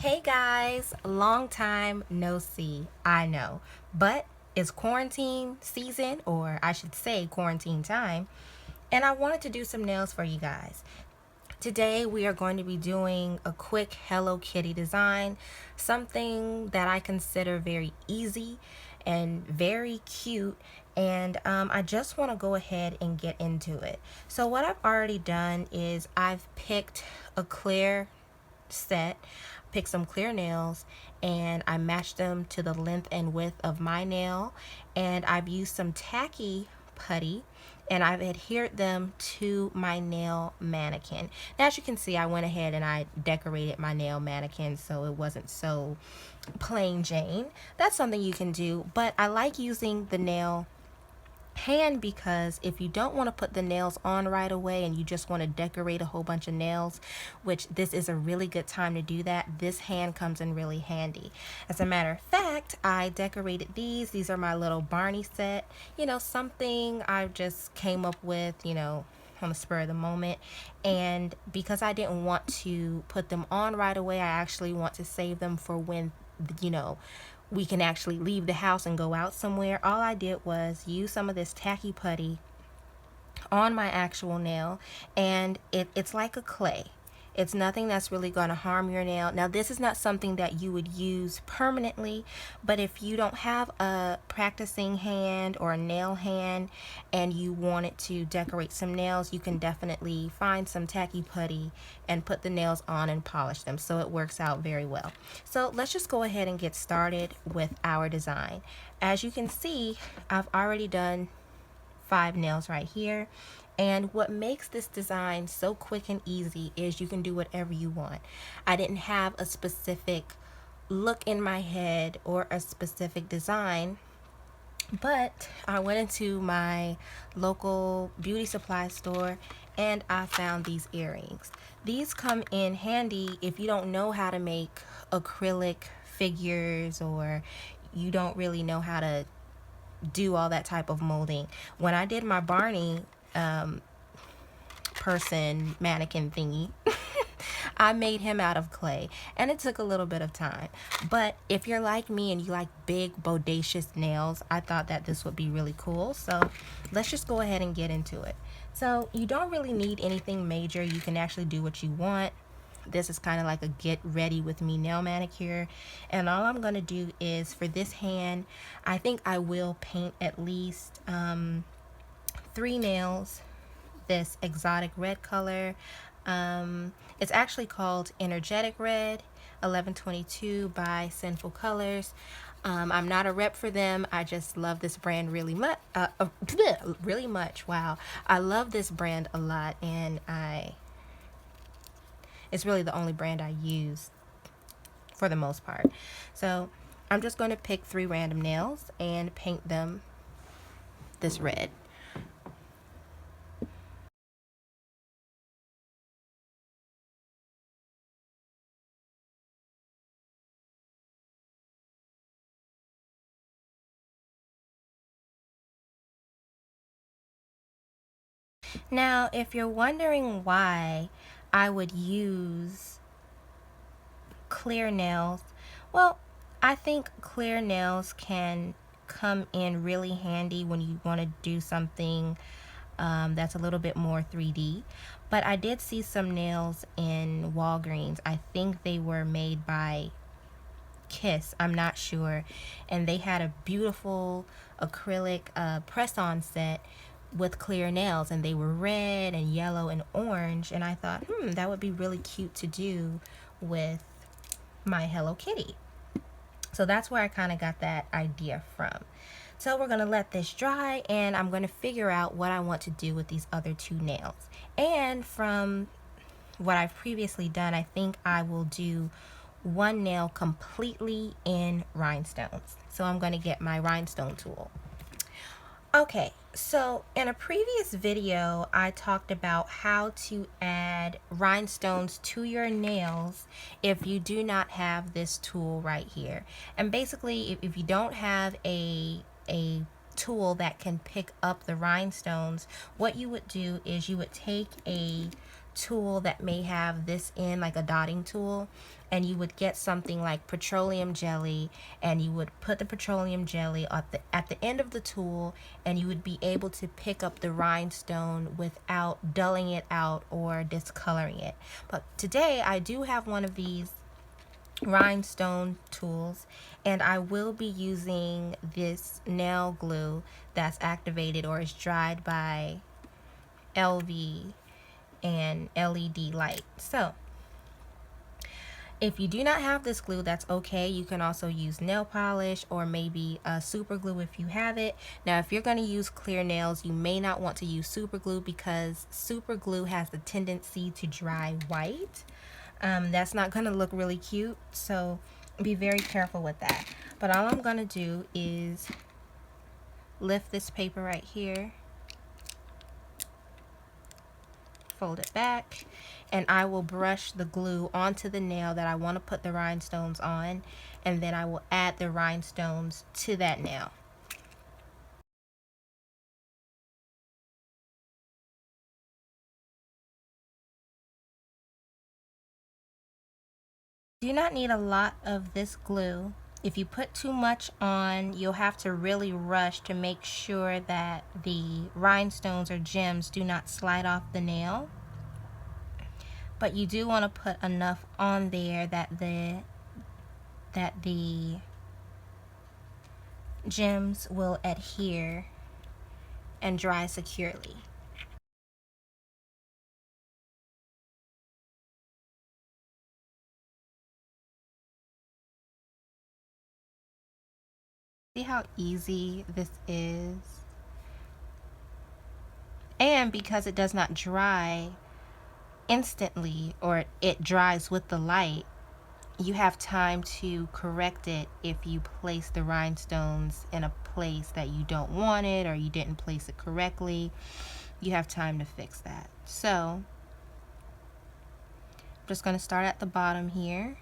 Hey guys, long time no see, I know, but it's quarantine season, or I should say quarantine time, and I wanted to do some nails for you guys. Today we are going to be doing a quick Hello Kitty design, something that I consider very easy and very cute, and I just want to go ahead and get into it. So what I've already done is I've picked a clear set, picked some clear nails, and I matched them to the length and width of my nail, and I've used some tacky putty and I've adhered them to my nail mannequin. Now, as you can see, I went ahead and I decorated my nail mannequin so it wasn't so plain Jane. That's something you can do, but I like using the nail hand because if you don't want to put the nails on right away and you just want to decorate a whole bunch of nails, which this is a really good time to do that, this hand comes in really handy. As a matter of fact, I decorated these are my little Barney set, something I just came up with, on the spur of the moment. And because I didn't want to put them on right away, I actually want to save them for when we can actually leave the house and go out somewhere. All I did was use some of this tacky putty on my actual nail, and it's like a clay. It's nothing that's really going to harm your nail. Now, this is not something that you would use permanently, but if you don't have a practicing hand or a nail hand and you wanted to decorate some nails, you can definitely find some tacky putty and put the nails on and polish them. So it works out very well. So let's just go ahead and get started with our design. As you can see, I've already done 5 nails right here. And what makes this design so quick and easy is you can do whatever you want. I didn't have a specific look in my head or a specific design, but I went into my local beauty supply store and I found these earrings. These come in handy if you don't know how to make acrylic figures or you don't really know how to do all that type of molding. When I did my Barney person mannequin thingy, I made him out of clay and it took a little bit of time. But if you're like me and you like big bodacious nails, I thought that this would be really cool. So let's just go ahead and get into it. So you don't really need anything major. You can actually do what you want. This is kind of like a get ready with me nail manicure, and all I'm going to do is for this hand, I think I will paint at least 3 nails this exotic red color. It's actually called Energetic Red 1122 by Sinful Colors. I'm not a rep for them. I just love this brand really much. Really much. Wow. I love this brand a lot, and it's really the only brand I use for the most part. So I'm just going to pick 3 random nails and paint them this red. Now, if you're wondering why I would use clear nails, well, I think clear nails can come in really handy when you want to do something that's a little bit more 3D. But I did see some nails in Walgreens. I think they were made by Kiss, I'm not sure, and they had a beautiful acrylic press-on set with clear nails, and they were red and yellow and orange, and I thought that would be really cute to do with my Hello Kitty. So that's where I kind of got that idea from. So we're going to let this dry, and I'm going to figure out what I want to do with these other 2 nails. And from what I've previously done, I think I will do 1 nail completely in rhinestones. So I'm going to get my rhinestone tool. Okay, so in a previous video, I talked about how to add rhinestones to your nails if you do not have this tool right here. And basically, if you don't have a tool that can pick up the rhinestones, what you would do is you would take a tool that may have this in, like a dotting tool, and you would get something like petroleum jelly, and you would put the petroleum jelly at the end of the tool, and you would be able to pick up the rhinestone without dulling it out or discoloring it. But today I do have one of these rhinestone tools, and I will be using this nail glue that's activated or is dried by LV and LED light. So if you do not have this glue, that's okay. You can also use nail polish or maybe super glue if you have it. Now, if you're going to use clear nails, you may not want to use super glue because super glue has the tendency to dry white. That's not going to look really cute, so be very careful with that. But all I'm going to do is lift this paper right here, fold it back, and I will brush the glue onto the nail that I want to put the rhinestones on, and then I will add the rhinestones to that nail. You do not need a lot of this glue. If you put too much on, you'll have to really rush to make sure that the rhinestones or gems do not slide off the nail. But you do want to put enough on there that the gems will adhere and dry securely. See how easy this is? And because it does not dry instantly, or it dries with the light, you have time to correct it if you place the rhinestones in a place that you don't want it or you didn't place it correctly. You have time to fix that. So I'm just going to start at the bottom here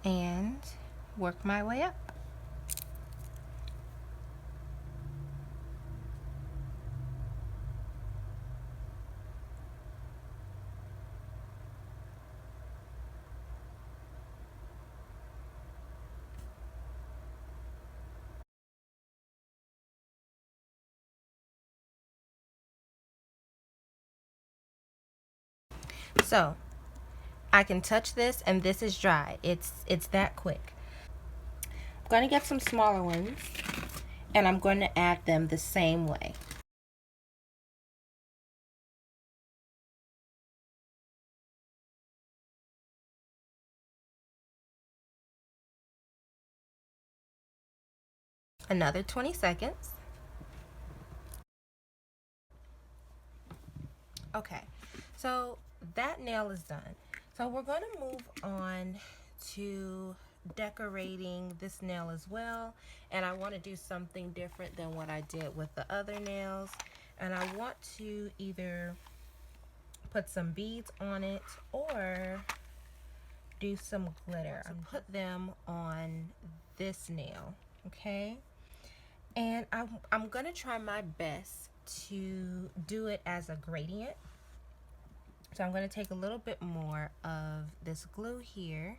and work my way up. So I can touch this and this is dry. It's that quick. I'm going to get some smaller ones and I'm going to add them the same way. Another 20 seconds. Okay, so that nail is done. So we're going to move on to decorating this nail as well, and I want to do something different than what I did with the other nails, and I want to either put some beads on it or do some glitter. So put them on this nail, okay? And I'm gonna try my best to do it as a gradient. So I'm gonna take a little bit more of this glue here.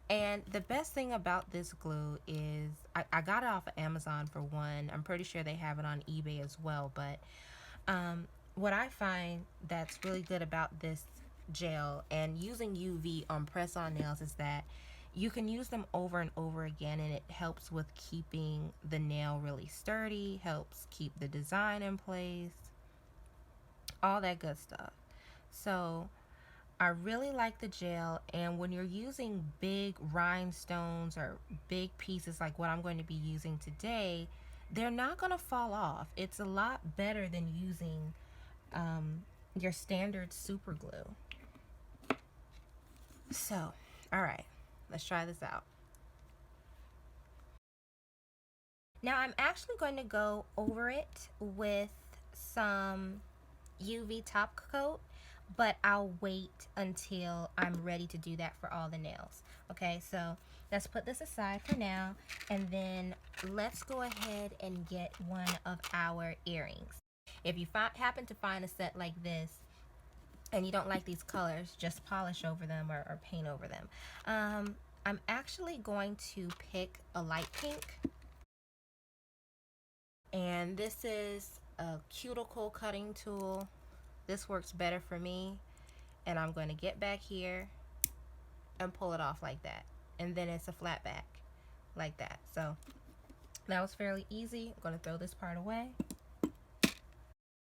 And the best thing about this glue is I got it off of Amazon for one. I'm pretty sure they have it on eBay as well. But what I find that's really good about this gel and using UV on press-on nails is that you can use them over and over again, and it helps with keeping the nail really sturdy, helps keep the design in place, all that good stuff. So I really like the gel, and when you're using big rhinestones or big pieces like what I'm going to be using today, they're not going to fall off. It's a lot better than using your standard super glue. So, all right, let's try this out. Now I'm actually going to go over it with some UV top coat, but I'll wait until I'm ready to do that for all the nails. Okay, so let's put this aside for now, and then let's go ahead and get one of our earrings. If you happen to find a set like this and you don't like these colors, just polish over them or paint over them. I'm actually going to pick a light pink, and this is a cuticle cutting tool. This works better for me, and I'm going to get back here and pull it off like that, and then it's a flat back like that. So that was fairly easy. I'm going to throw this part away.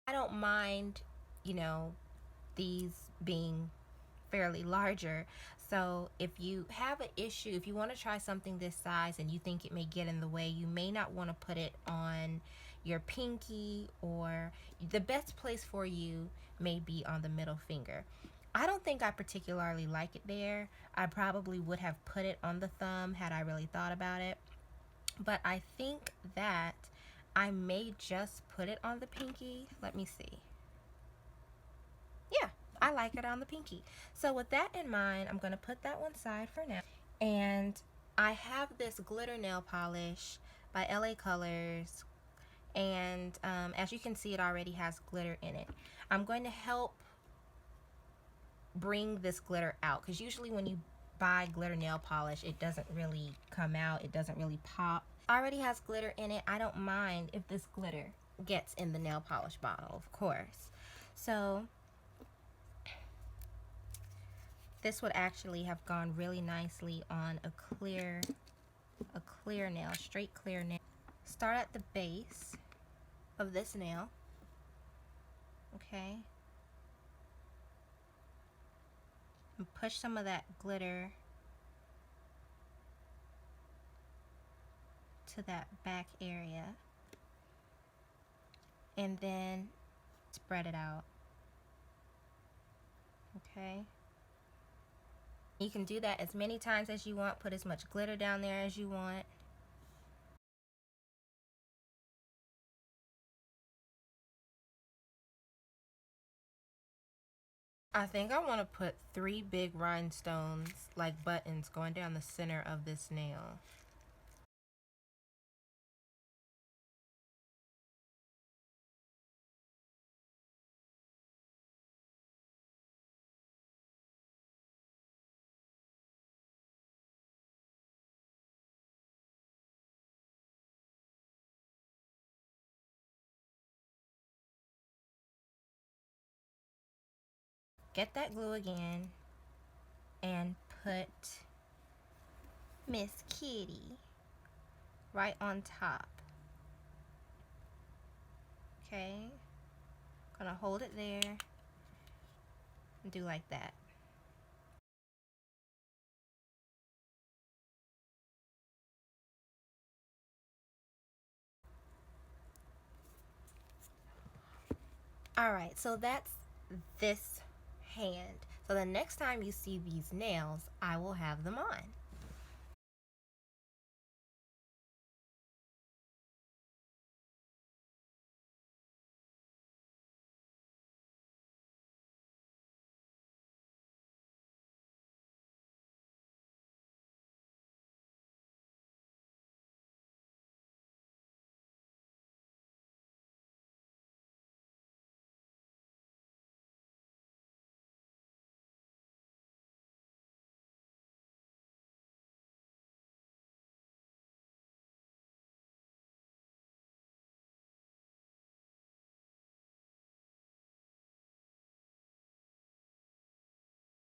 I don't mind, you know, these being fairly larger. So if you have an issue, if you want to try something this size and you think it may get in the way, you may not want to put it on your pinky, or the best place for you may be on the middle finger. I don't think I particularly like it there. I probably would have put it on the thumb had I really thought about it. But I think that I may just put it on the pinky. Let me see. Yeah, I like it on the pinky. So with that in mind, I'm going to put that one side for now. And I have this glitter nail polish by LA Colors. And as you can see, it already has glitter in it. I'm going to help bring this glitter out, because usually when you buy glitter nail polish, it doesn't really come out. It doesn't really pop. Already has glitter in it. I don't mind if this glitter gets in the nail polish bottle, of course. So this would actually have gone really nicely on a clear nail, straight clear nail. Start at the base of this nail, okay, and push some of that glitter to that back area, and then spread it out, okay. You can do that as many times as you want, put as much glitter down there as you want. I think I want to put 3 big rhinestones, like buttons, going down the center of this nail. Get that glue again and put Miss Kitty right on top. Okay, gonna hold it there and do like that. All right, so that's this hand. So the next time you see these nails, I will have them on.